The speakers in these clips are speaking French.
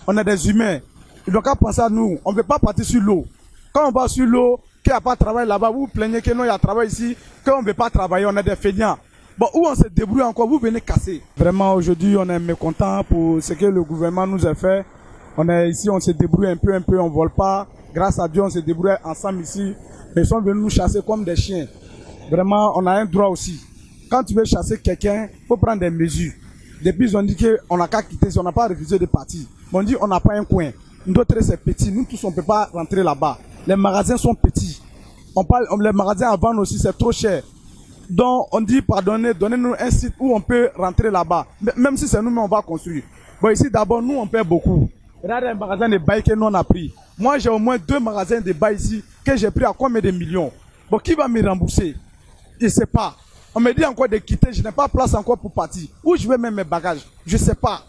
On est des humains. Ils n'ont qu'à penser à nous. On ne veut pas partir sur l'eau. Quand on va sur l'eau, qu'il n'y a pas de travail là-bas, vous vous plaignez que non, il y a travail ici, qu'on ne veut pas travailler, on est des feignants. Bon, où on se débrouille encore, vous venez casser. Vraiment, aujourd'hui, on est mécontent pour ce que le gouvernement nous a fait. On est ici, on se débrouille un peu, on ne vole pas. Grâce à Dieu, on se débrouille ensemble ici. Mais ils sont venus nous chasser comme des chiens. Vraiment, on a un droit aussi. Quand tu veux chasser quelqu'un, il faut prendre des mesures. Depuis, ils ont dit qu'on n'a qu'à quitter, on n'a pas refusé de partir. On dit on n'a pas un coin. D'autres, c'est petit. Nous tous, on ne peut pas rentrer là-bas. Les magasins sont petits. Les magasins à vendre aussi, c'est trop cher. Donc, on dit, pardonnez, donnez-nous un site où on peut rentrer là-bas. Même si c'est nous, mais on va construire. Bon, ici, d'abord, nous, on paie beaucoup. Regardez un magasin de bail que nous, on a pris. Moi, j'ai au moins 2 magasins de bail ici que j'ai pris à combien de millions. Bon, qui va me rembourser? Je ne sais pas. On me dit encore de quitter, je n'ai pas place encore pour partir. Où je vais mettre mes bagages? Je ne sais pas.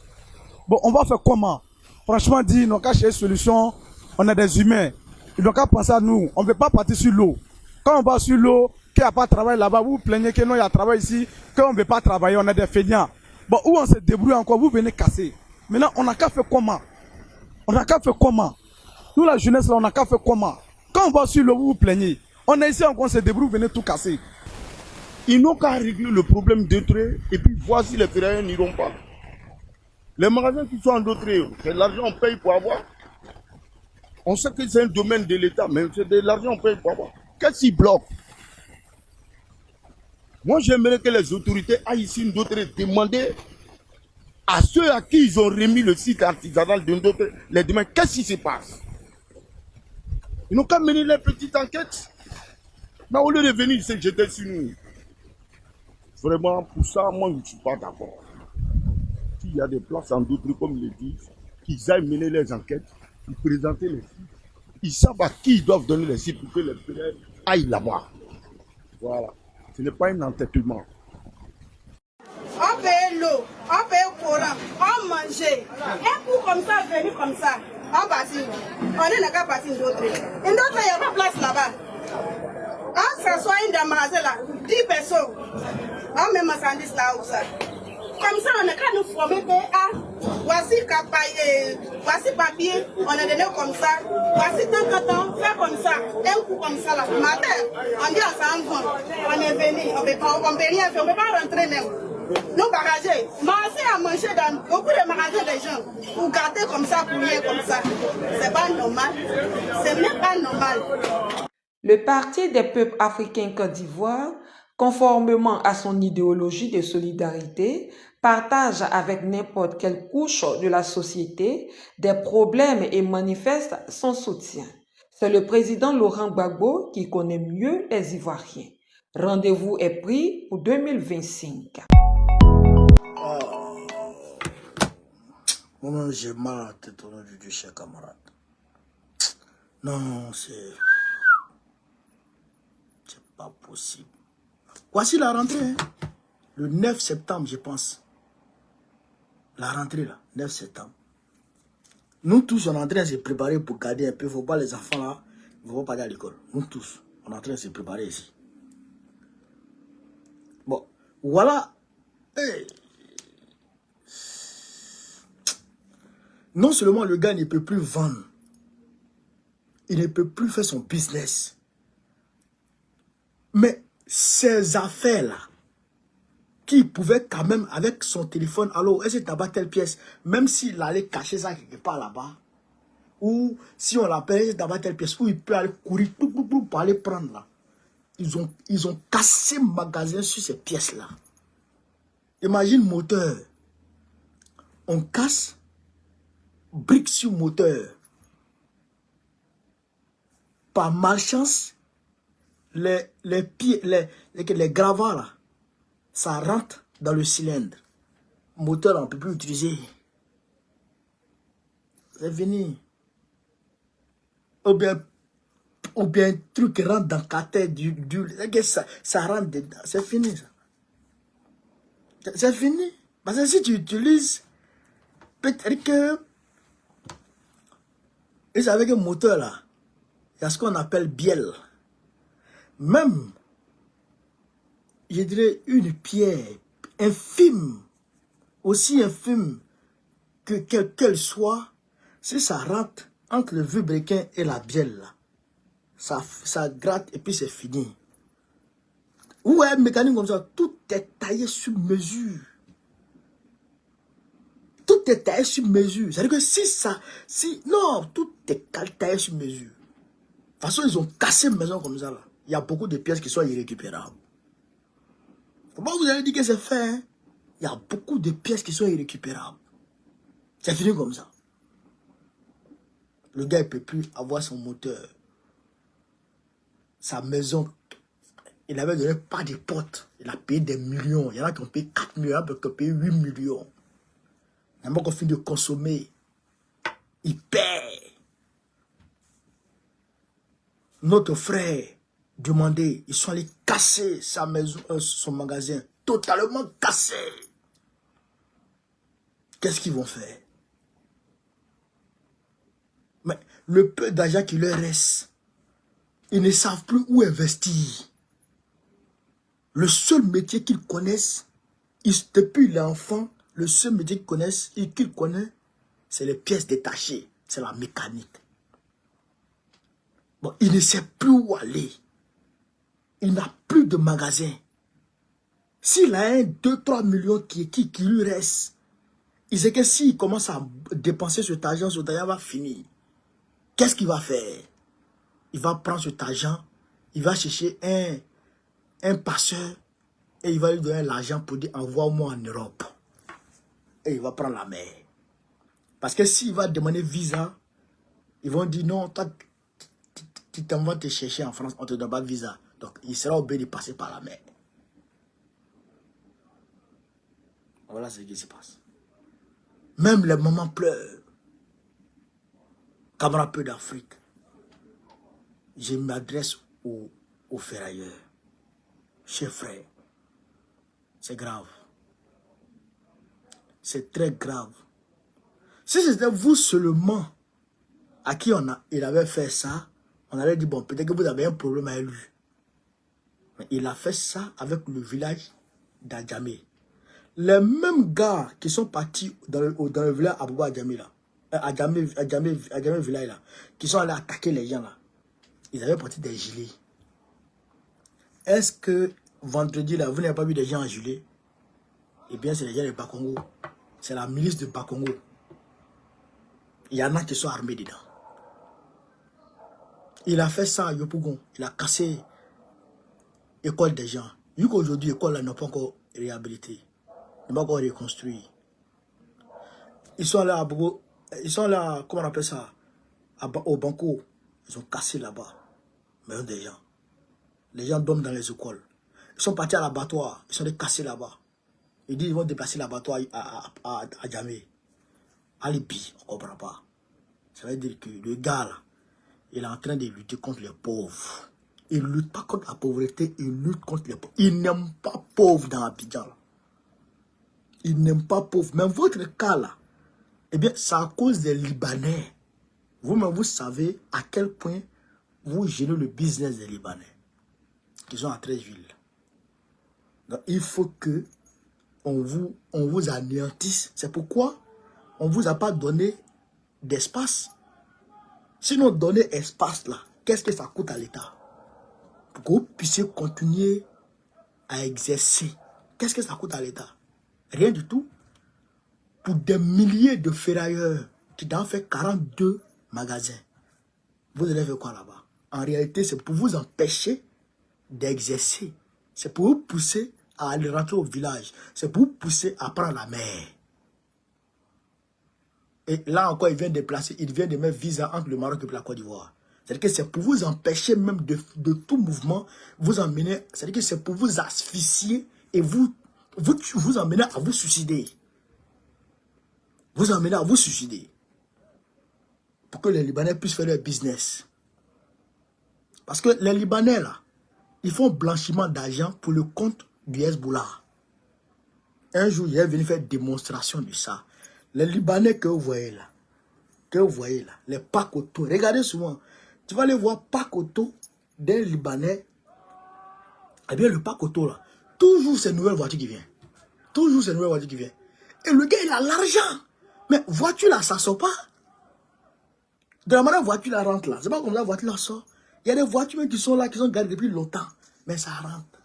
Bon, on va faire comment? Franchement dit, ils n'ont qu'à chercher une solution. On est des humains. Ils n'ont qu'à penser à nous. On ne veut pas partir sur l'eau. Quand on va sur l'eau, qu'il n'y a pas de travail là-bas, vous vous plaignez que non, il y a travail ici, qu'on ne veut pas travailler, on est des feignants. Bon, où on se débrouille encore, vous venez casser. Maintenant, on n'a qu'à faire comment? On n'a qu'à faire comment? Nous, la jeunesse, là, on n'a qu'à faire comment? Quand on va sur l'eau, vous vous plaignez. On est ici, on se débrouille, vous venez tout casser. Ils n'ont qu'à régler le problème d'entrée et puis voir si les Fédérés n'iront pas. Les magasins qui sont en entrée, c'est l'argent qu'on paye pour avoir. On sait que c'est un domaine de l'État, mais c'est de l'argent qu'on paye pour avoir. Qu'est-ce qu'ils bloquent? Moi, j'aimerais que les autorités aillent ici d'autres demander à ceux à qui ils ont remis le site artisanal de d'autres, les demander qu'est-ce qui se passe. Ils n'ont qu'à mener les petites enquêtes. Mais au lieu de venir se jeter sur nous. Vraiment, pour ça, moi, je ne suis pas d'accord. S'il y a des places en d'autres, comme ils le disent, qu'ils aillent mener les enquêtes, ils présenter les sites. Ils savent à qui ils doivent donner les sites pour que les frères aillent là-bas. Voilà. Ce n'est pas un entêtement. On paye l'eau, on paye le courant, on mange. Un coup comme ça, venir comme ça, on passe. On est qu'à partir d'autres. Une autre, il n'y a pas de place là-bas. On s'assoit dans le magasin là, 10 personnes. On met marchandises là où ça. Comme ça, on n'a qu'à nous former que, ah, voici papier, on est donné comme ça. Voici tant, faire comme ça. Un coup comme ça là. Matin, on dit à ça, on est venu, on ne peut rien faire, on ne peut pas rentrer même. Nous bagager, manger à manger dans beaucoup de magasins des gens. Pour garder comme ça, pour rien comme ça. C'est pas normal. C'est même pas normal. Le Parti des peuples africains Côte d'Ivoire, conformément à son idéologie de solidarité, partage avec n'importe quelle couche de la société des problèmes et manifeste son soutien. C'est le président Laurent Gbagbo qui connaît mieux les Ivoiriens. Rendez-vous est pris pour 2025. Moi, j'ai mal à la tête au nom du Dieu, cher camarade. Non, c'est pas possible. Voici la rentrée, hein. Le 9 septembre, je pense. La rentrée, là, 9 septembre. Nous tous, on est en train de se préparer pour garder un peu. Il ne faut pas les enfants, là, ils ne vont pas aller à l'école. Nous tous, on est en train de se préparer ici. Bon, voilà. Hey. Non seulement le gars ne peut plus vendre, il ne peut plus faire son business. Mais ces affaires-là, qui pouvait quand même, avec son téléphone, alors, est-ce que tu as pas telle pièce, même s'il allait cacher ça quelque part là-bas, ou si on l'appelle, est-ce que tu as pas telle pièce, où il peut aller courir pour aller prendre là. Ils ont cassé le magasin sur ces pièces-là. Imagine moteur. On casse, brique sur moteur. Par malchance, les pieds, les gravats là, ça rentre dans le cylindre. Le moteur, on ne peut plus l'utiliser. C'est fini. Ou bien un truc qui rentre dans le cathète ça rentre dedans. C'est fini ça. C'est fini. Parce que si tu utilises, peut-être que, et avec un moteur là, il y a ce qu'on appelle bielle. Même, je dirais, une pierre infime, aussi infime qu'elle soit, Si ça rentre entre le vilebrequin et la bielle, là, ça gratte et puis c'est fini. Ou un mécanisme comme ça, tout est taillé sur mesure. Tout est taillé sur mesure. C'est-à-dire que non, tout est taillé sur mesure. De toute façon, ils ont cassé une maison comme ça, là. Il y a beaucoup de pièces qui sont irrécupérables. Comment vous avez dit que c'est fait, hein? Il y a beaucoup de pièces qui sont irrécupérables. C'est fini comme ça. Le gars, il ne peut plus avoir son moteur. Sa maison, il n'avait donné pas de porte. Il a payé des millions. Il y en a qui ont payé 4 millions, d'autres qui ont payé 8 millions. Il y en a qui ont fini de consommer. Il paie. Notre frère demandait, ils sont allés casser sa maison, son magasin. Totalement cassé. Qu'est-ce qu'ils vont faire? Mais le peu d'argent qui leur reste, ils ne savent plus où investir. Le seul métier qu'ils connaissent, depuis l'enfant, le seul métier qu'ils connaissent, c'est les pièces détachées, c'est la mécanique. Bon, il ne sait plus où aller. Il n'a plus de magasin. S'il a 2-3 millions qui lui reste, il sait que s'il commence à dépenser cet argent va finir. Qu'est-ce qu'il va faire? Il va prendre cet argent, il va chercher un passeur et il va lui donner l'argent pour dire envoie-moi en Europe. Et il va prendre la mer. Parce que s'il va demander visa, ils vont dire non, toi, tu t'en vas te chercher en France, on ne te donne pas de visa. Donc il sera obligé de passer par la mer. Voilà ce qui se passe. Même les mamans pleurent. Camarades peu d'Afrique. Je m'adresse aux ferrailleurs. Chers frères, c'est grave. C'est très grave. Si c'était vous seulement à qui il avait fait ça, on allait dire, bon, peut-être que vous avez un problème avec lui. Mais il a fait ça avec le village d'Adjamé. Les mêmes gars qui sont partis dans le village Abouba Adjamé là, Adjamé village là, qui sont allés attaquer les gens là, ils avaient porté des gilets. Est-ce que vendredi là, vous n'avez pas vu des gens en gilet? Eh bien, c'est les gens de Bakongo. C'est la milice de Bakongo. Il y en a qui sont armés dedans. Il a fait ça à Yopougon. Il a cassé l'école des gens. Vu qu'aujourd'hui, l'école n'a pas encore réhabilité. N'a pas encore reconstruit. Ils sont là à Bogo. Ils sont là, comment on appelle ça? Au Banco. Ils ont cassé là-bas. Mais des gens. Les gens dorment dans les écoles. Ils sont partis à l'abattoir. Ils sont allés casser là-bas. Ils disent qu'ils vont déplacer l'abattoir à Djamé. À Libye, on ne comprend pas. Ça veut dire que le gars là, il est en train de lutter contre les pauvres. Il ne lutte pas contre la pauvreté, il lutte contre les pauvres. Il n'aime pas pauvres dans Abidjan. Il n'aime pas pauvres. Mais votre cas là, eh bien, c'est à cause des Libanais. Vous-même, vous savez à quel point vous gérez le business des Libanais. Qui sont à 13 villes. Donc, il faut que on vous anéantisse. C'est pourquoi on ne vous a pas donné d'espace. Sinon, donner espace là, qu'est-ce que ça coûte à l'État? Pour que vous puissiez continuer à exercer. Qu'est-ce que ça coûte à l'État? Rien du tout. Pour des milliers de ferrailleurs qui doivent faire 42 magasins, vous allez faire quoi là-bas? En réalité, c'est pour vous empêcher d'exercer. C'est pour vous pousser à aller rentrer au village. C'est pour vous pousser à prendre la mer. Et là encore, il vient de mettre visa entre le Maroc et la Côte d'Ivoire. C'est-à-dire que c'est pour vous empêcher même de tout mouvement, vous emmener, c'est-à-dire que c'est pour vous asphyxier et vous emmener à vous suicider. Vous emmener à vous suicider. Pour que les Libanais puissent faire leur business. Parce que les Libanais, là, ils font blanchiment d'argent pour le compte du Hezbollah. Un jour, il est venu faire démonstration de ça. Les Libanais que vous voyez là, les pacotos, regardez souvent, tu vas aller voir pacoto d'un Libanais, eh bien le pacoto là, toujours c'est une nouvelle voiture qui vient. Toujours c'est une nouvelle voiture qui vient. Et le gars, il a l'argent. Mais voiture là, ça sort pas. De la manière voiture la rentre là. C'est pas comme ça la voiture la sort. Il y a des voitures même qui sont là, qui sont garées depuis longtemps. Mais ça rentre.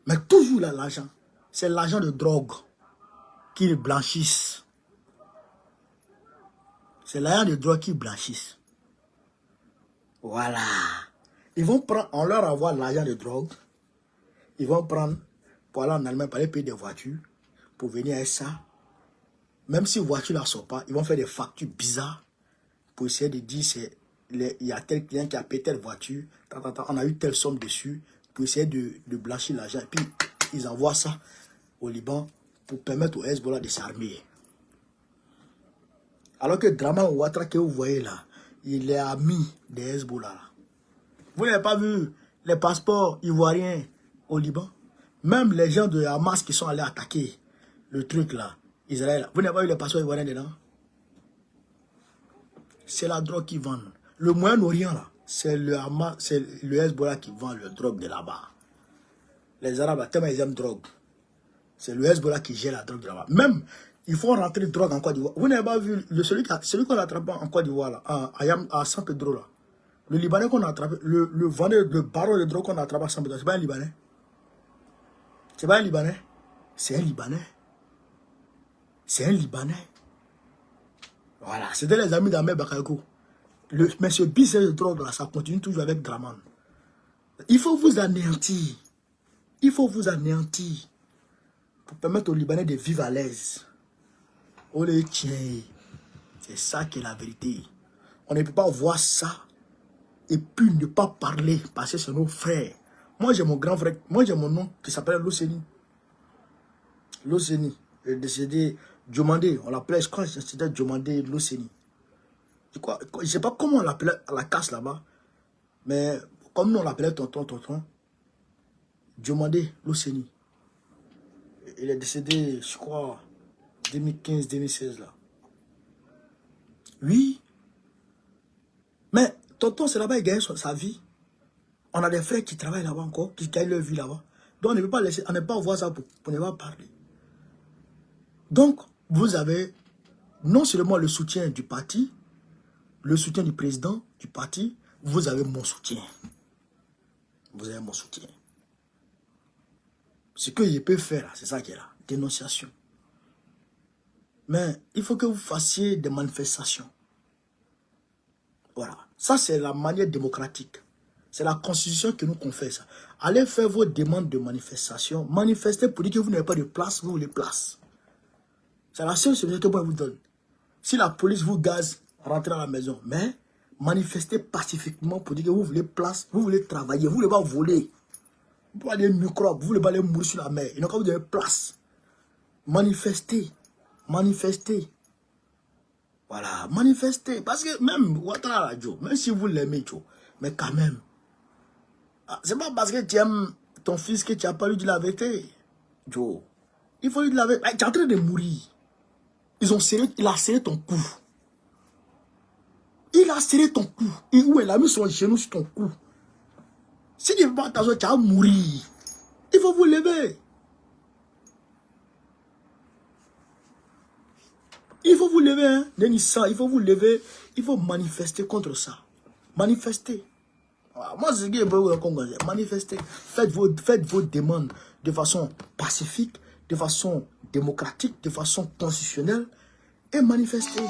Mais toujours là, l'argent. C'est l'argent de drogue qui blanchissent. C'est l'argent de drogue qui blanchissent. Voilà. Ils vont prendre, on leur envoie l'argent de drogue. Ils vont prendre, pour aller en Allemagne, pour aller payer des voitures, pour venir avec ça. Même si la voiture ne la sort pas, ils vont faire des factures bizarres pour essayer de dire il y a tel client qui a payé telle voiture, on a eu telle somme dessus, pour essayer de blanchir l'argent. Et puis, ils envoient ça au Liban pour permettre au Hezbollah de s'armer. Alors que Draman Ouattara que vous voyez là, il est ami des Hezbollah. Vous n'avez pas vu les passeports ivoiriens au Liban? Même les gens de Hamas qui sont allés attaquer le truc là, Israël, vous n'avez pas vu les passeports ivoiriens dedans? C'est la drogue qui vend. Le Moyen-Orient là, c'est le Hamas, c'est le Hezbollah qui vend la drogue de là-bas. Les Arabes, là, tellement ils aiment drogue. C'est le Hezbollah qui gère la drogue de là-bas. Même, il faut rentrer de drogue en Côte d'Ivoire. Vous n'avez pas vu celui qu'on a attrapé en Côte d'Ivoire, là, à San Pedro, là. Le Libanais qu'on a attrapé, le vendeur, le baron de drogue qu'on a attrapé à San Pedro, c'est pas un Libanais. C'est pas un Libanais. C'est un Libanais. C'est un Libanais. Voilà, c'était les amis d'Ahmed Bakayoko. Mais ce business de drogue là, ça continue toujours avec Draman. Il faut vous anéantir. Il faut vous anéantir. Pour permettre aux Libanais de vivre à l'aise. On les tient. C'est ça qui est la vérité. On ne peut pas voir ça et puis ne pas parler parce que c'est nos frères. Moi j'ai mon grand frère, moi j'ai mon nom qui s'appelle Loseni. Loseni, il est décédé Diomandé, on l'appelait, je crois que c'était Diomandé Loseni. Je ne sais pas comment on l'appelait à la casse là-bas, mais comme nous on l'appelait tonton, Diomandé Loseni. Il est décédé, je crois, 2015-2016 là. Oui. Mais tonton, c'est là-bas, il gagne sa vie. On a des frères qui travaillent là-bas encore, qui gagnent leur vie là-bas. Donc on ne peut pas laisser, on ne peut pas voir ça pour ne pas parler. Donc, vous avez non seulement le soutien du parti, le soutien du président du parti, vous avez mon soutien. Vous avez mon soutien. Ce que je peux faire, c'est ça qui est là, dénonciation. Mais il faut que vous fassiez des manifestations. Voilà. Ça, c'est la manière démocratique. C'est la constitution qui nous confère ça. Allez faire vos demandes de manifestation. Manifestez pour dire que vous n'avez pas de place, vous voulez place. C'est la seule solution que moi vous donne. Si la police vous gaze, rentrez à la maison. Mais manifestez pacifiquement pour dire que vous voulez place, vous voulez travailler, vous ne voulez pas voler. Vous voulez aller microbes, vous voulez pas aller mourir sur la mer. Et donc, vous avez place. Manifestez. Manifestez. Voilà, manifestez. Parce que même Ouattara, même si vous l'aimez, mais quand même, c'est pas parce que tu aimes ton fils que tu n'as pas lui dit la vérité. Joe, il faut lui dire la vérité. Tu es en train de mourir. Il a serré ton cou. Il a serré ton cou. Et où il a mis son genou sur ton cou. Si tu ne fais pas attention, tu vas mourir. Il faut vous lever. Il faut vous lever, hein. Il faut vous lever. Il faut manifester contre ça. Manifester. Moi, c'est ce que je veux dire. Manifester. Faites vos demandes de façon pacifique, de façon démocratique, de façon constitutionnelle et manifester.